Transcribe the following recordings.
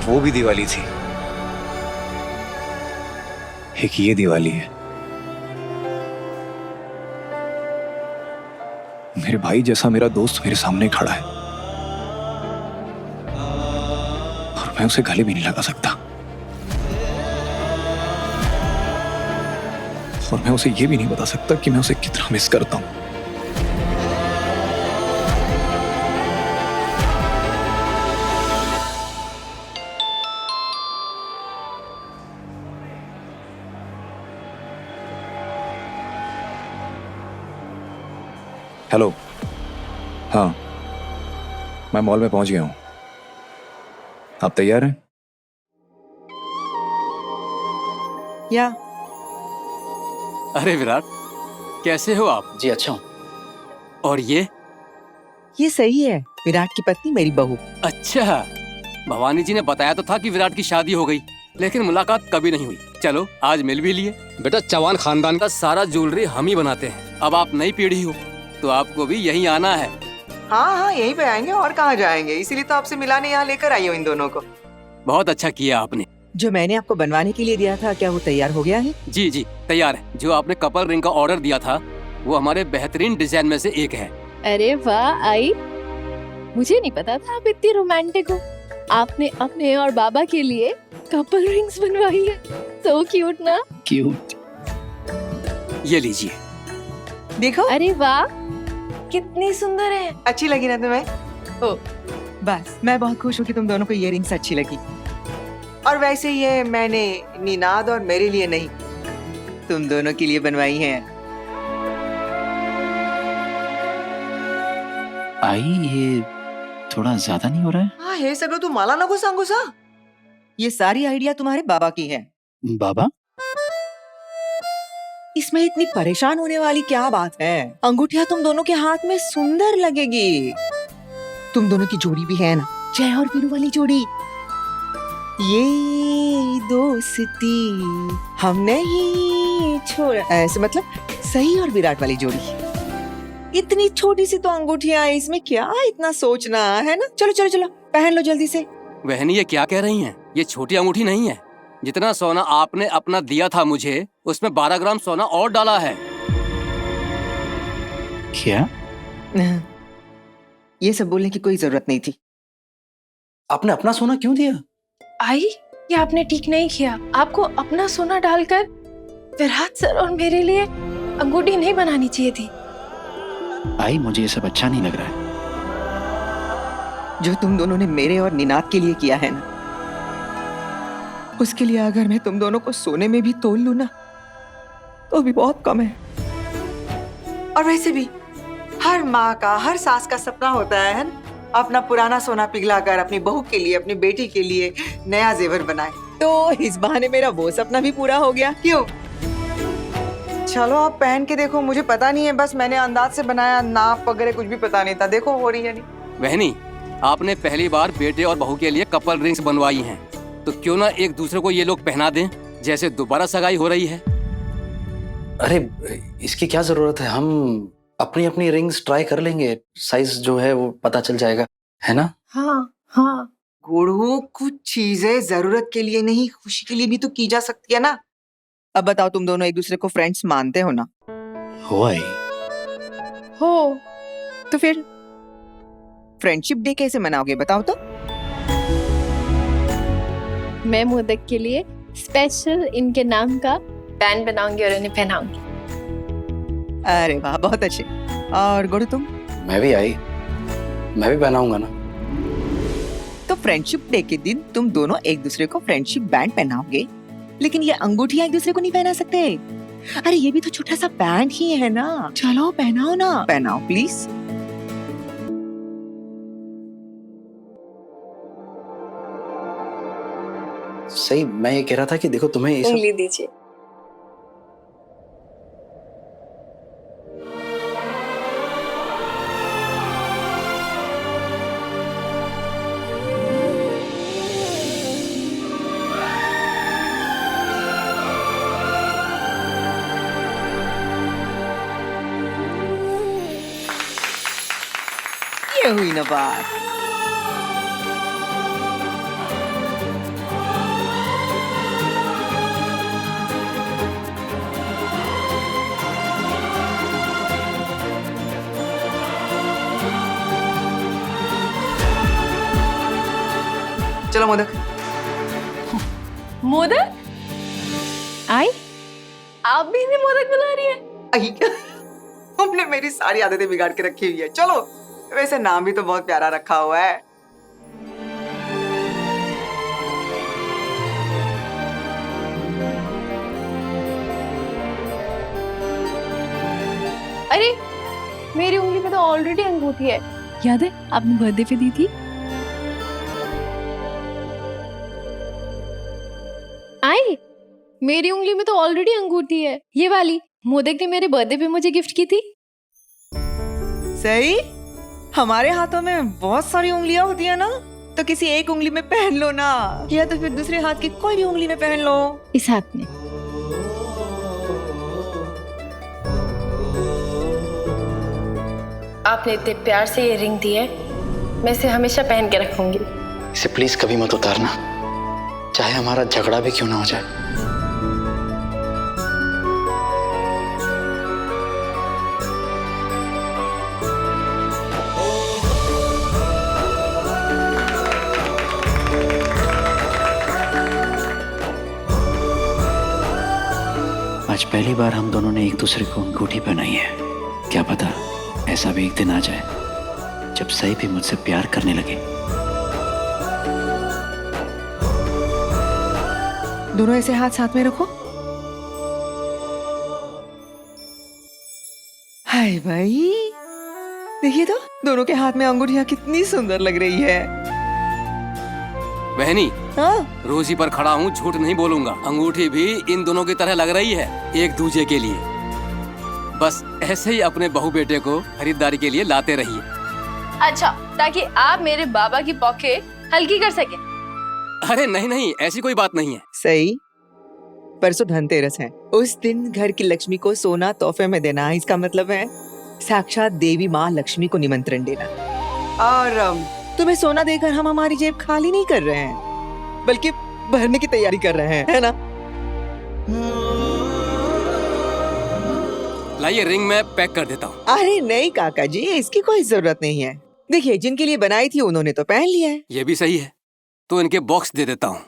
एक वो भी दिवाली थी, एक ये दिवाली है। मेरे भाई जैसा मेरा दोस्त मेरे सामने खड़ा है और मैं उसे गले भी नहीं लगा सकता, और मैं उसे ये भी नहीं बता सकता कि मैं उसे कितना मिस करता हूं। हेलो, हाँ, मैं मॉल में पहुंच गया हूं। आप तैयार हैं? या अरे विराट, कैसे हो आप? जी अच्छा हूँ। और ये सही है, विराट की पत्नी मेरी बहू। अच्छा, भवानी जी ने बताया तो था कि विराट की शादी हो गई, लेकिन मुलाकात कभी नहीं हुई। चलो आज मिल भी लिए। बेटा, चौहान खानदान का सारा ज्वेलरी हम ही बनाते हैं। अब आप नई पीढ़ी हो तो आपको भी यहीं आना है। हाँ हाँ, यहीं पे आएंगे और कहाँ जाएंगे, इसीलिए तो आपसे मिलाने यहाँ लेकर आई हूँ इन दोनों को। बहुत अच्छा किया आपने। जो मैंने आपको बनवाने के लिए दिया था, क्या वो तैयार हो गया है? जी जी तैयार है। जो आपने कपल रिंग का ऑर्डर दिया था वो हमारे बेहतरीन डिजाइन में से एक है। अरे वाह आई, मुझे नहीं पता था आप इतनी रोमांटिक हो। आपने अपने और बाबा के लिए कपल रिंग्स बनवाई है। सो क्यूट ना। क्यूट। ये लीजिए। देखो, अरे वाह, कितनी सुंदर है। अच्छी लगी ना तुम्हें? ओ, बस मैं बहुत खुश हूँ कि तुम दोनों को ये रिंग्स अच्छी लगी। और वैसे ये मैंने निनाद और मेरे लिए नहीं, तुम दोनों के लिए बनवाई हैं। आई, ये थोड़ा ज्यादा नहीं हो रहा है? हाँ, हे सगळं तू मला नको सांगूस हा? ये सारी आइडिया तुम्हारे बाबा की है। बाबा? इसमें इतनी परेशान होने वाली क्या बात है? अंगूठिया तुम दोनों के हाथ में सुंदर लगेगी। तुम दोनों की जोड़ी भी है ना, जय और वीरू वाली जोड़ी। ये दोस्ती हम नहीं छोड़, ऐसे मतलब सही और विराट वाली जोड़ी। इतनी छोटी सी तो अंगूठिया, इसमें क्या इतना सोचना है ना? चलो चलो चलो, पहन लो जल्दी से। बहनी, ये क्या कह रही हैं? ये छोटी अंगूठी नहीं है। जितना सोना आपने अपना दिया था मुझे, उसमें 12 ग्राम सोना और डाला है। क्या? ये सब बोलने की कोई जरूरत नहीं थी। आपने अपना सोना क्यों दिया? आई, ये आपने ठीक नहीं किया। आपको अपना सोना डालकर विराट सर और मेरे लिए अंगूठी नहीं बनानी चाहिए थी। आई, मुझे ये सब अच्छा नहीं लग रहा है। जो तुम दोनों ने मेरे और निनाद के लिए किया है ना, उसके लिए अगर मैं तुम दोनों को सोने में भी तोल लूं ना, तो भी बहुत कम है। और वैसे भी हर माँ का, हर सास का सपना होता है ना, अपना पुराना सोना पिघलाकर अपनी बहू के लिए, अपनी बेटी के लिए नया जेवर बनाए। तो इस बहाने मेरा वो सपना भी पूरा हो गया। क्यों? चलो आप पहन के देखो। मुझे पता नहीं है, बस मैंने अंदाज से बनाया, नाप वगैरह कुछ भी पता नहीं था। देखो हो रही है नहीं। बहनी, आपने पहली बार बेटे और बहू के लिए कपल रिंग्स बनवाई हैं, तो क्यों ना एक दूसरे को ये लोग पहना दें, जैसे दोबारा सगाई हो रही है। अरे इसकी क्या जरूरत है? हम अपनी अपनी रिंग्स ट्राई कर लेंगे, साइज जो है वो पता चल जाएगा, है ना? हाँ हाँ। गुरु, कुछ चीजें जरूरत के लिए नहीं, खुशी के लिए भी तो की जा सकती है ना। अब बताओ, तुम दोनों एक दूसरे को फ्रेंड्स मानते हो ना? हो आई। हो। तो फिर फ्रेंडशिप डे कैसे मनाओगे, बताओ तो। मैं मोदक के लिए स्पेशल इनके नाम का बैंड बनाऊंगी और इन्हें पहनाऊंगी। अरे वाह, बहुत अच्छे। और गुरु तुम? मैं भी आई, मैं भी पहनाऊंगा ना। तो फ्रेंडशिप डे के दिन तुम दोनों एक दूसरे को फ्रेंडशिप बैंड पहनाओगे, लेकिन ये अंगूठियां एक दूसरे को नहीं पहना सकते। अरे ये भी तो छोटा सा बैंड ही है ना। चलो पहनाओ ना, पहनाओ प्लीज। सही, मैं ये कह रहा था कि देखो तुम्हें इस उंगली दीजिए। ये हुई ना बात। चलो मोदक। मोदक आई, आप भी इन्हें मोदक बुला रही है? आई, तुमने मेरी सारी आदतें बिगाड़ के रखी हुई है। चलो, वैसे नाम भी तो बहुत प्यारा रखा हुआ है। अरे मेरी उंगली में तो ऑलरेडी अंगूठी है, याद है आपने बर्थडे पे दी थी? आई, मेरी उंगली में तो ऑलरेडी अंगूठी है, ये वाली मोदक ने मेरे बर्थडे पे मुझे गिफ्ट की थी। सही, हमारे हाथों में बहुत सारी उंगलियां होती है ना, तो किसी एक उंगली में पहन लो ना, या तो फिर दूसरे हाथ की कोई भी उंगली में पहन लो। इस हाथ में। आपने इतने प्यार से ये रिंग दी है, मैं इसे हमेशा पहन के रखूंगी। इसे प्लीज कभी मत उतारना, चाहे हमारा झगड़ा भी क्यों ना हो जाए। आज पहली बार हम दोनों ने एक दूसरे को अंगूठी पहनाई है। क्या पता ऐसा भी एक दिन आ जाए जब सही भी मुझसे प्यार करने लगे। दोनों ऐसे हाथ साथ में रखो। हाय भाई, देखिए तो दोनों के हाथ में अंगूठियां कितनी सुंदर लग रही है। बहनी, हाँ, रोजी पर खड़ा हूँ, झूठ नहीं बोलूंगा। अंगूठी भी इन दोनों की तरह लग रही है, एक दूजे के लिए। बस ऐसे ही अपने बहू बेटे को खरीदारी के लिए लाते रहिए। अच्छा, ताकि आप मेरे बाबा की पॉकेट हल्की कर सके। अरे नहीं नहीं, ऐसी कोई बात नहीं है। सही, परसों धनतेरस है, उस दिन घर की लक्ष्मी को सोना तोहफे में देना, इसका मतलब है साक्षात देवी माँ लक्ष्मी को निमंत्रण देना। और तुम्हें सोना देकर हम हमारी जेब खाली नहीं कर रहे हैं, बल्कि भरने की तैयारी कर रहे हैं, है ना? लाइए, रिंग में पैक कर देता हूँ। अरे नहीं काका जी, इसकी कोई जरूरत नहीं है। देखिए, जिनके लिए बनाई थी उन्होंने तो पहन लिया है। ये भी सही है, तो इनके बॉक्स दे देता हूँ।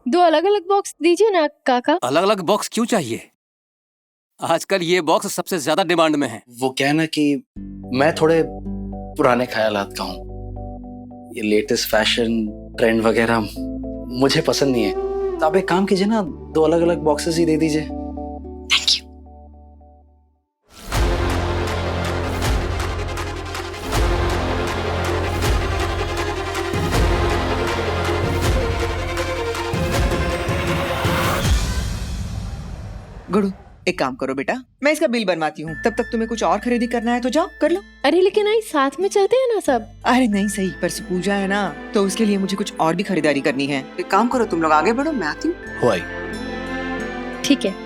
दो अलग अलग बॉक्स दीजिए ना काका। अलग अलग बॉक्स क्यों चाहिए? आजकल ये बॉक्स सबसे ज्यादा डिमांड में है। वो क्या है ना कि मैं थोड़े पुराने ख्यालात का हूँ। ये लेटेस्ट फैशन ट्रेंड वगैरह मुझे पसंद नहीं है। तो आप एक काम कीजिए ना, दो अलग अलग बॉक्सेस ही दे दीजिए। Thank you. गुरु, एक काम करो बेटा, मैं इसका बिल बनवाती हूँ, तब तक तुम्हें कुछ और खरीदी करना है तो जाओ कर लो। अरे लेकिन आई, साथ में चलते हैं ना सब। अरे नहीं, सही, परसों पूजा है ना, तो उसके लिए मुझे कुछ और भी खरीदारी करनी है। एक काम करो, तुम लोग आगे बढ़ो, मैं आती हूँ। हुआ ही। ठीक है।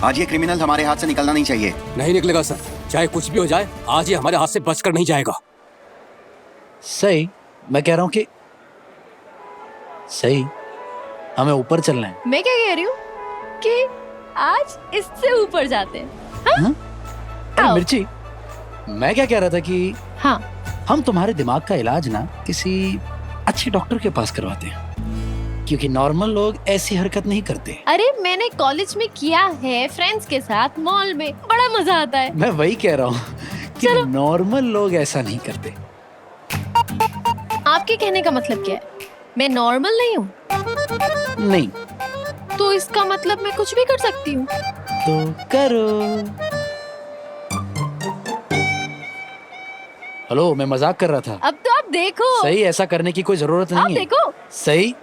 आज ये क्रिमिनल हमारे हाथ से निकलना नहीं चाहिए। नहीं निकलेगा सर, चाहे कुछ भी हो जाए, आज ये हमारे हाथ से बचकर नहीं जाएगा। सही, मैं कह रहा हूँ कि सही, हमें ऊपर चलना है। मैं क्या कह रही हूँ कि आज इससे ऊपर जाते हैं। हाँ? अरे आओ। मिर्ची, मैं क्या कह रहा था कि हाँ, हम तुम्हारे दिमाग का इलाज ना किसी अच्छे डॉक्टर के पास करवाते हैं, क्योंकि नॉर्मल लोग ऐसी हरकत नहीं करते। अरे मैंने कॉलेज में किया है, फ्रेंड्स के साथ मॉल में, बड़ा मजा आता है। मैं वही कह रहा हूँ कि चलो। नॉर्मल लोग ऐसा नहीं करते। आपके कहने का मतलब क्या है? मैं नॉर्मल नहीं हूँ? नहीं तो इसका मतलब मैं कुछ भी कर सकती हूँ। तो करो। हेलो, मैं मजाक कर रहा था। अब तो आप देखो। सही, ऐसा करने की कोई जरूरत आप नहीं है। देखो। सही,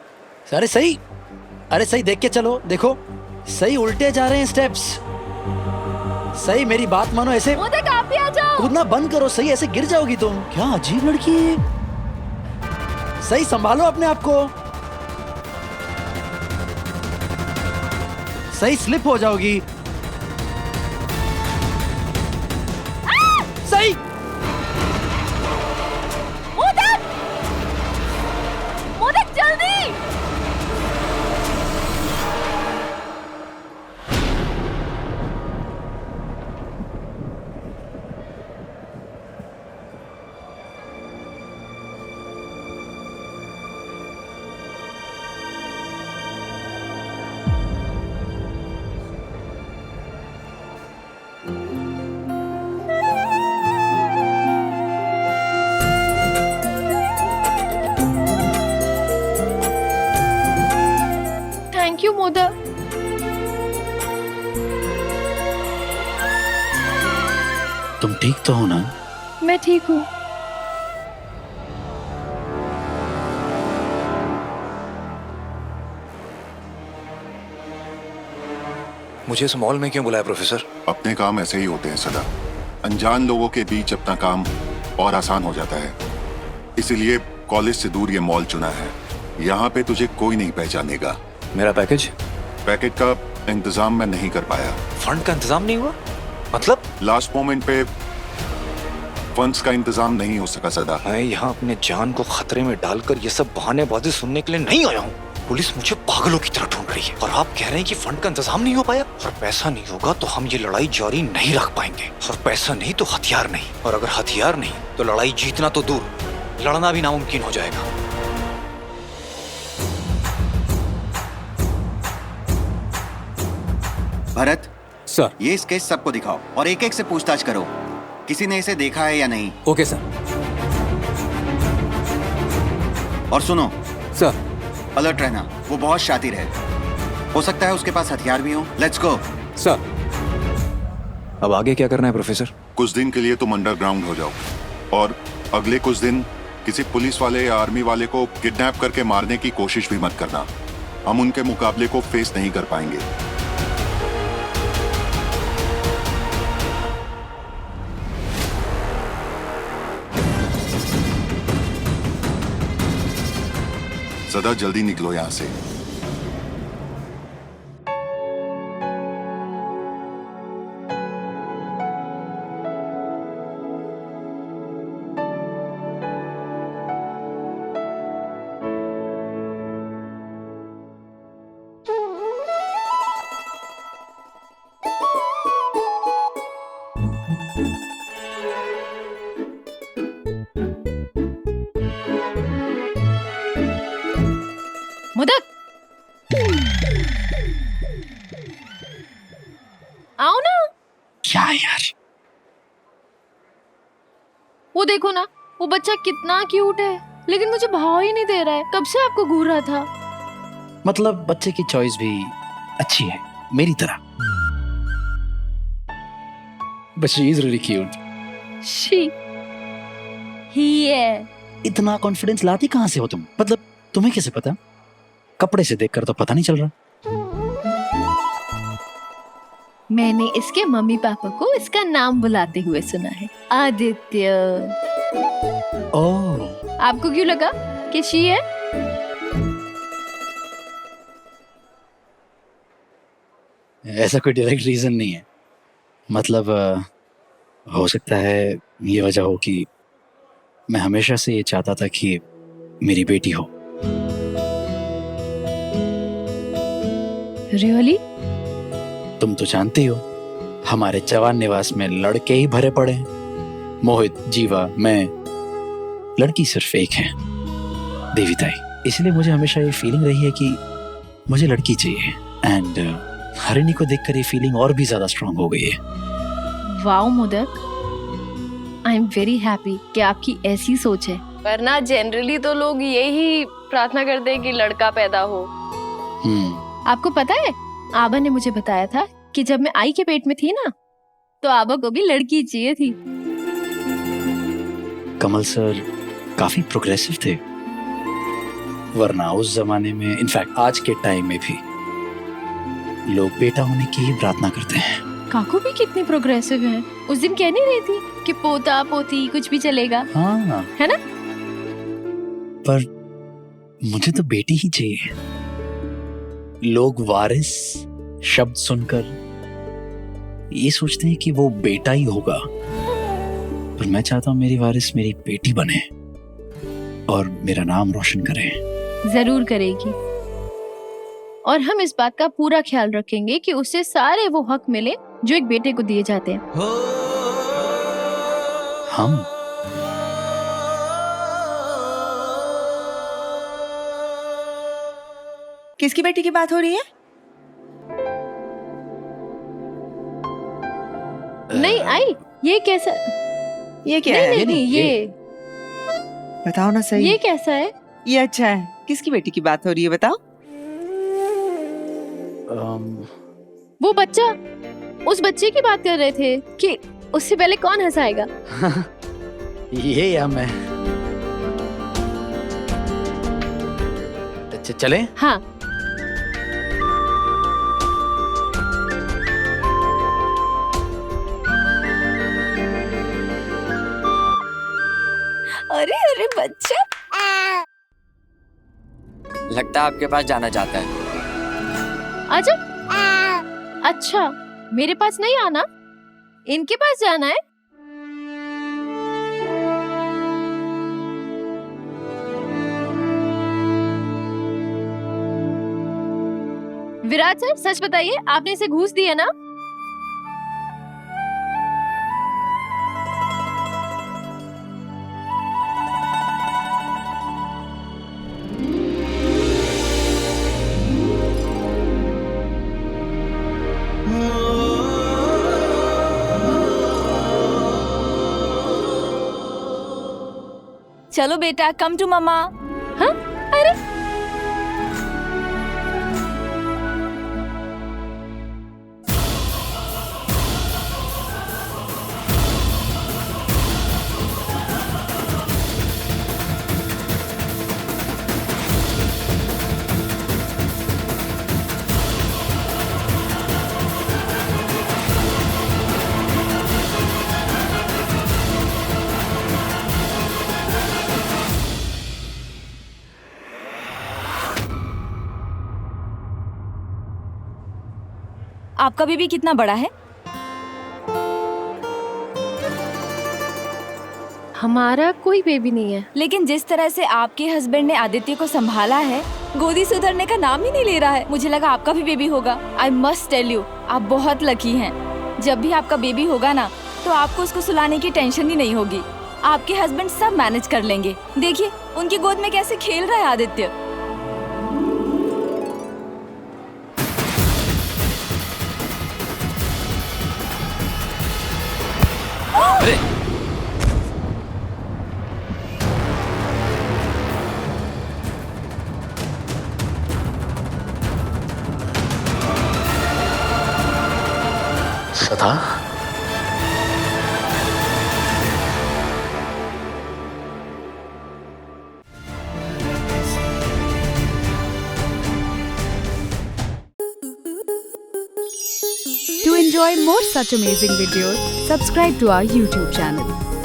अरे सही, अरे सही देख के चलो, देखो सही उल्टे जा रहे हैं स्टेप्स। सही मेरी बात मानो, ऐसे मोदक आप भी आ जाओ। कूदना बंद करो, सही ऐसे गिर जाओगी तुम। क्या अजीब लड़की है। सही संभालो अपने आप को, सही स्लिप हो जाओगी। सही मोदक, मोदक जल्दी। Thank you modak. तुम ठीक तो हो ना? मैं ठीक हूँ। मुझे इस मॉल में क्यों बुलाया प्रोफेसर? अपने काम ऐसे ही होते हैं सदा। अनजान लोगों के बीच अपना काम और आसान हो जाता है, इसीलिए कॉलेज से दूर ये मॉल चुना है। यहाँ पे तुझे कोई नहीं पहचानेगा। मेरा पैकेज? पैकेट का इंतजाम मैं नहीं कर पाया। फंड का इंतजाम नहीं हुआ? मतलब? लास्ट मोमेंट पे फंड्स का इंतजाम नहीं हो सका सदा। मैं यहाँ अपने जान को खतरे में डालकर ये सब बहानेबाजी सुनने के लिए नहीं आया हूँ। पुलिस मुझे पागलों की तरह ढूंढ रही है और आप कह रहे हैं कि फंड का इंतजाम नहीं हो पाया। और पैसा नहीं होगा तो हम ये लड़ाई जारी नहीं रख पाएंगे। और पैसा नहीं तो हथियार नहीं, और अगर हथियार नहीं तो लड़ाई जीतना तो दूर, लड़ना भी नामुमकिन हो जाएगा। भरत, सर। ये स्केच सबको दिखाओ और एक एक से पूछताछ करो, किसी ने इसे देखा है या नहीं। Okay sir. और सुनो सर। अलर्ट रहना, वो बहुत शातिर है, हो सकता है उसके पास हथियार भी हो। Let's go. सर। अब आगे क्या करना है प्रोफेसर? कुछ दिन के लिए तुम अंडरग्राउंड हो जाओ और अगले कुछ दिन किसी पुलिस वाले या आर्मी वाले को किडनैप करके मारने की कोशिश भी मत करना। हम उनके मुकाबले को फेस नहीं कर पाएंगे। सदा जल्दी निकलो यहां से। मोदक, आओ ना। क्या यार, वो देखो ना, वो बच्चा कितना क्यूट है, लेकिन मुझे भाव ही नहीं दे रहा है। कब से आपको घूर रहा था। मतलब बच्चे की चॉइस भी अच्छी है मेरी तरह। But she is really cute. She he है। इतना कॉन्फिडेंस लाती कहाँ से हो तुम? मतलब तुम्हें कैसे पता? कपड़े से देखकर तो पता नहीं चल रहा। मैंने इसके मम्मी पापा को इसका नाम बुलाते हुए सुना है, आदित्य। ओह, आपको क्यों लगा कि शी है? ऐसा कोई डायरेक्ट रीजन नहीं है। मतलब हो सकता है ये वजह हो कि मैं हमेशा से ये चाहता था कि मेरी बेटी हो। रियली? तुम तो जानती हो हमारे जवान निवास में लड़के ही भरे पड़े हैं। मोहित, जीवा, मैं। लड़की सिर्फ एक है, देविताई। इसलिए मुझे हमेशा ये फीलिंग रही है कि मुझे लड़की चाहिए। एंड हरिणी को देखकर ये फीलिंग और भी ज्यादा स्ट्रांग हो गई है। Wow modak, I am very happy कि आपकी ऐसी सोच है। वरना जनरली तो लोग यही प्रार्थना करते हैं कि लड़का पैदा हो। आपको पता है, आबा ने मुझे बताया था कि जब मैं आई के पेट में थी ना, तो आबा को भी लड़की चाहिए थी। कमल सर काफी प्रोग्रेसिव थे। वरना उस जमाने में, इनफैक्ट आज के टाइम में भी लोग बेटा होने की ही प्रार्थना करते हैं। काकू भी कितनी प्रोग्रेसिव है। उस दिन कह नहीं रही थी कि पोता पोती कुछ भी चलेगा, हाँ है ना? पर मुझे तो बेटी ही चाहिए। लोग वारिस शब्द सुनकर ये सोचते हैं कि वो बेटा ही होगा, पर मैं चाहता हूँ मेरी वारिस मेरी बेटी बने और मेरा नाम रोशन करे। जरूर करेगी, और हम इस बात का पूरा ख्याल रखेंगे कि उसे सारे वो हक मिले जो एक बेटे को दिए जाते हैं। हम किसकी बेटी की बात हो रही है? नहीं आई, ये कैसा? ये क्या नहीं है? नहीं नहीं, ये बताओ ना सही। ये कैसा है? ये अच्छा है। किसकी बेटी की बात हो रही है बताओ? वो बच्चा, उस बच्चे की बात कर रहे थे कि उससे पहले कौन हंसाएगा। ये या मैं? चले? हाँ। अरे अरे बच्चा, लगता है आपके पास जाना चाहता है। आजा। अच्छा, मेरे पास नहीं आना, इनके पास जाना है। विराट सर, सच बताइए, आपने इसे घूस दी है ना? चलो बेटा, कम टू मम्मा। हाँ? अरे आपका बेबी कितना बड़ा है? हमारा कोई बेबी नहीं है। लेकिन जिस तरह से आपके हस्बैंड ने आदित्य को संभाला है, गोदी से उतरने का नाम ही नहीं ले रहा है। मुझे लगा आपका भी बेबी होगा। आई मस्ट टेल यू, आप बहुत लकी हैं। जब भी आपका बेबी होगा ना, तो आपको उसको सुलाने की टेंशन ही नहीं होगी। आपके हस्बैंड सब मैनेज कर लेंगे। देखिए उनकी गोद में कैसे खेल रहा है आदित्य। सदा, To enjoy more such amazing videos, subscribe to our YouTube channel.